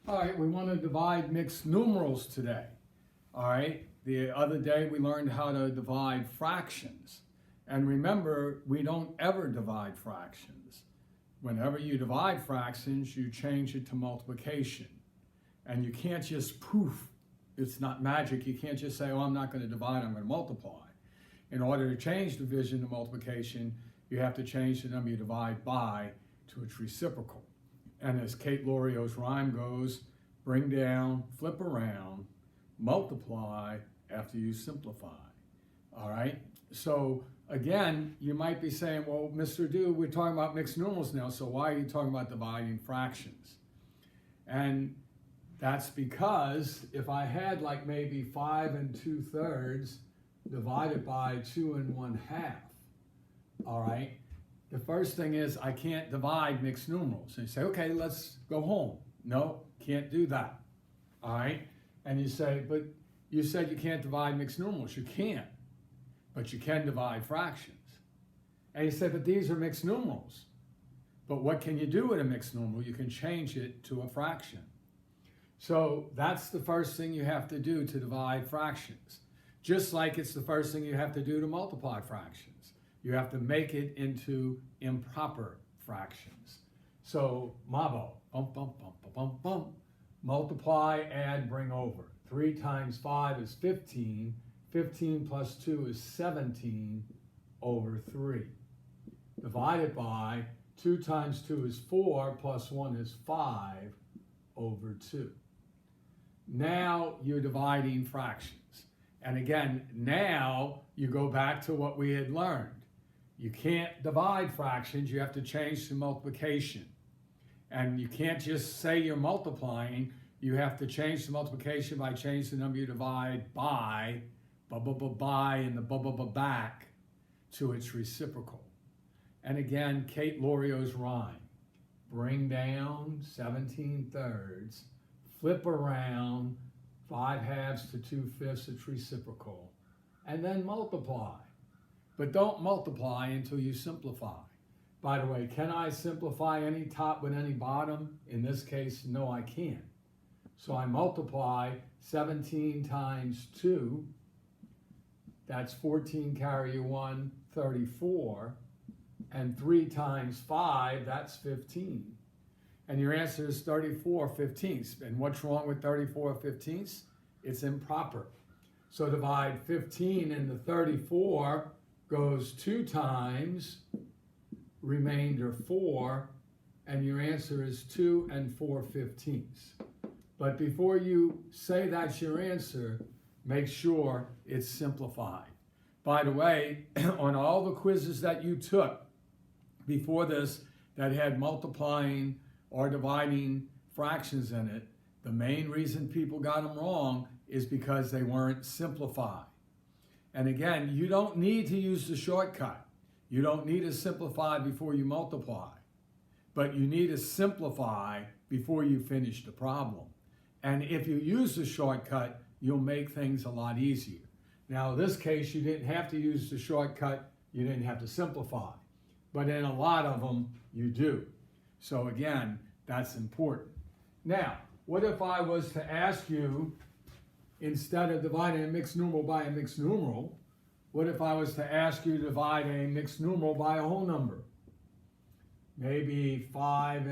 All right, we want to divide mixed numerals today. All right, the other day we learned how to divide fractions. And remember, we don't ever divide fractions. Whenever you divide fractions, you change it to multiplication. And you can't just poof, it's not magic. You can't just say, oh, I'm not going to divide, I'm going to multiply. In order to change division to multiplication, you have to change the number you divide by to its reciprocal. And as Kate Lorio's rhyme goes, bring down, flip around, multiply after you simplify. All right? So again, you might be saying, well, Mr. Dew, we're talking about mixed numerals now, so why are you talking about dividing fractions? And that's because if I had like maybe 5 2/3 divided by 2 1/2, all right, the first thing is I can't divide mixed numerals. And you say, okay, let's go home. No, can't do that. All right? And you say, but you said you can't divide mixed numerals. You can't, but you can divide fractions. And you say, but these are mixed numerals. But what can you do with a mixed numeral? You can change it to a fraction. So that's the first thing you have to do to divide fractions. Just like it's the first thing you have to do to multiply fractions. You have to make it into improper fractions. So, Mabo, bump, bump, bump, bump, bump, bump. Multiply, add, bring over. 3 times 5 is 15. 15 plus 2 is 17 over 3. Divided by 2 times 2 is 4, plus 1 is 5 over 2. Now you're dividing fractions. And again, now you go back to what we had learned. You can't divide fractions, you have to change to multiplication. And you can't just say you're multiplying, you have to change the multiplication by changing the number you divide by, by, and the back to its reciprocal. And again, Kate Lorio's rhyme. Bring down 17/3, flip around 5/2 to 2/5, its reciprocal, and then multiply. But don't multiply until you simplify. By the way, can I simplify any top with any bottom? In this case, no, I can't. So I multiply 17 times 2, that's 14 carry 1, 34, and 3 times 5, that's 15. And your answer is 34/15. And what's wrong with 34/15? It's improper. So divide 15 into 34 goes 2 times, remainder 4, and your answer is 2 4/15. But before you say that's your answer, make sure it's simplified. By the way, on all the quizzes that you took before this that had multiplying or dividing fractions in it, the main reason people got them wrong is because they weren't simplified. And again, you don't need to use the shortcut. You don't need to simplify before you multiply. But you need to simplify before you finish the problem. And if you use the shortcut, you'll make things a lot easier. Now, in this case, you didn't have to use the shortcut. You didn't have to simplify. But in a lot of them, you do. So again, that's important. Now, what if I was to ask you, instead of dividing a mixed numeral by a mixed numeral, what if I was to ask you to divide a mixed numeral by a whole number? Maybe 5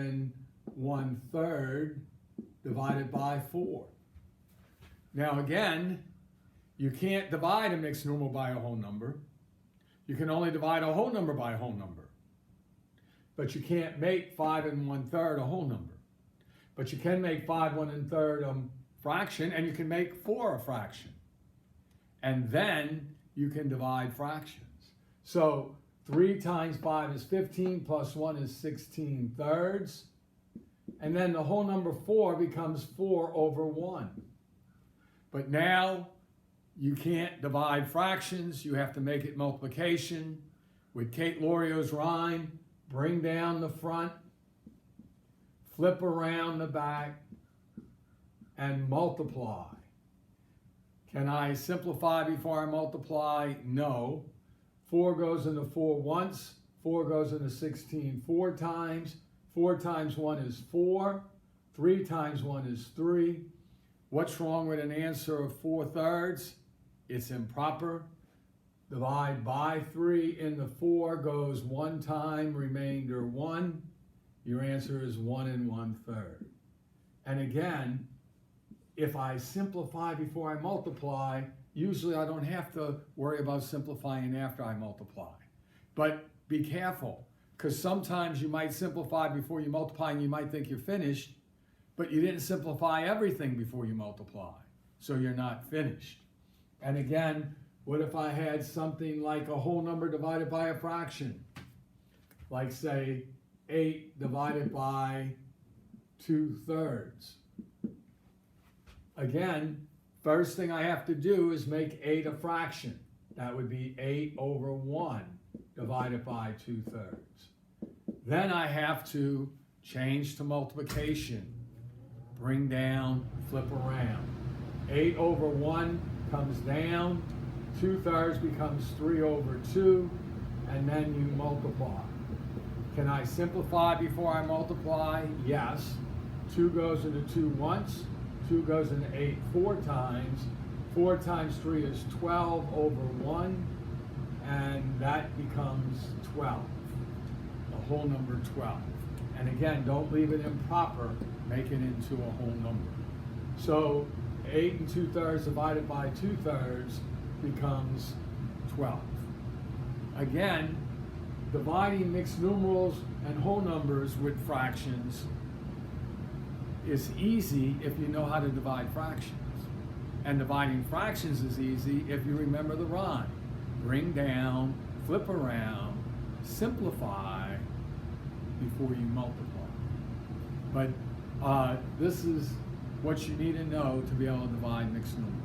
1/3 divided by 4. Now again, you can't divide a mixed numeral by a whole number. You can only divide a whole number by a whole number. But you can't make 5 1/3 a whole number. But you can make 5 1/3 a fraction, and you can make 4 a fraction. And then you can divide fractions. So 3 times 5 is 15, plus 1 is 16/3. And then the whole number 4 becomes 4 over 1. But now you can't divide fractions, you have to make it multiplication. With Kate Lorio's rhyme, bring down the front, flip around the back, and multiply. Can I simplify before I multiply? No. 4 goes into 4 once, 4 goes into 16 4 times. 4 times 1 is 4. 3 times 1 is 3. What's wrong with an answer of 4/3? It's improper. Divide by 3 in the 4 goes 1 time, remainder 1. Your answer is 1 1/3. And again, if I simplify before I multiply, usually I don't have to worry about simplifying after I multiply. But be careful, because sometimes you might simplify before you multiply and you might think you're finished, but you didn't simplify everything before you multiply, so you're not finished. And again, what if I had something like a whole number divided by a fraction? Like say 8 divided by 2/3. Again, first thing I have to do is make 8 a fraction. That would be 8 over 1 divided by 2/3. Then I have to change to multiplication. Bring down, flip around. 8 over 1 comes down, 2/3 becomes 3 over 2, and then you multiply. Can I simplify before I multiply? Yes. 2 goes into 2 once, 2 goes into 8 4 times. 4 times 3 is 12 over 1, and that becomes 12, the whole number 12. And again, don't leave it improper, make it into a whole number. So 8 2/3 divided by 2/3 becomes 12. Again, dividing mixed numerals and whole numbers with fractions is easy if you know how to divide fractions. And dividing fractions is easy if you remember the rhyme. Bring down, flip around, simplify before you multiply. But this is what you need to know to be able to divide mixed numerals.